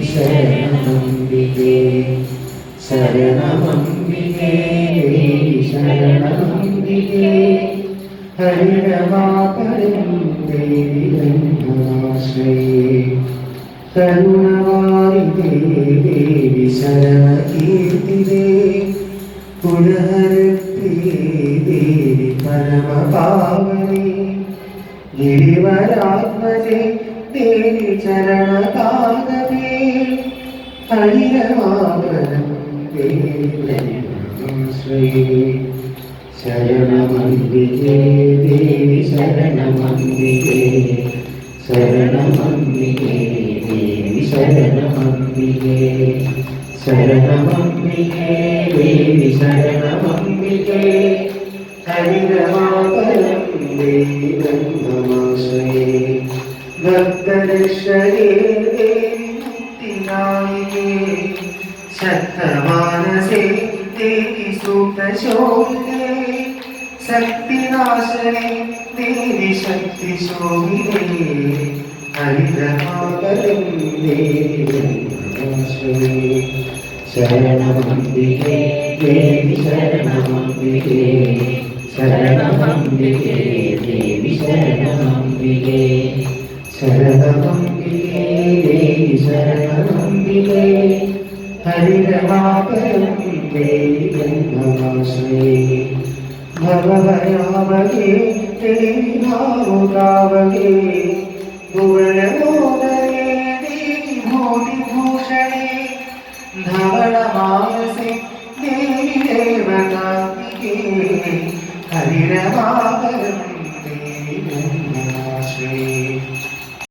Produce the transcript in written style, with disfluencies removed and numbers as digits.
ശരണമംബികേ ശരണമംബികേ ശരണമംബികേ ഹരിണവാപരം ദേവി ബ്രഹ്മാശ്രയേ കരുണവാരിതേ ദേവി ശരണകീർത്തിതേ പുനഃപ്രിയേ ദേവി പരമപാവനേ ഗിരിവരാത്മജേ ദേവി ചരണപാദമേ ഹരിണവാപരം ദേവി ബ്രഹ്മാശ്രയേ ശരണമംബികേ ദേവി ശരണമംബികേ ശരണമംബികേ ദേവി ശരണമംബികേ ശരണമംബികേ ദേവി ശരണമംബികേ ഹരിണവാപരം ദേവി ബ്രഹ്മാശ്രയേ ഭക്തരക്ഷകേ ദേവി മുക്തിദായികേ ശക്തമാനസേ ദേവി സുപ്രശോഭിതേ ശക്തിനാശനേ ദേവി ശക്തിശോഭിതേ ഹരിണവാപരം ദേവി ബ്രഹ്മാശ്രയേ ശരണമംബികേ ദേവി ശരണമംബികേ ശരണമംബികേ ദേവി ശരണമംബികേ ശരണമംബികേ ദേവി ശരണമംബികേ ഹരിണവാപരം ദേവി ബ്രഹ്മാശ്രയേ ഭവഭയാവകേ ദേവി ഭാവുകാവകേ Bhuvana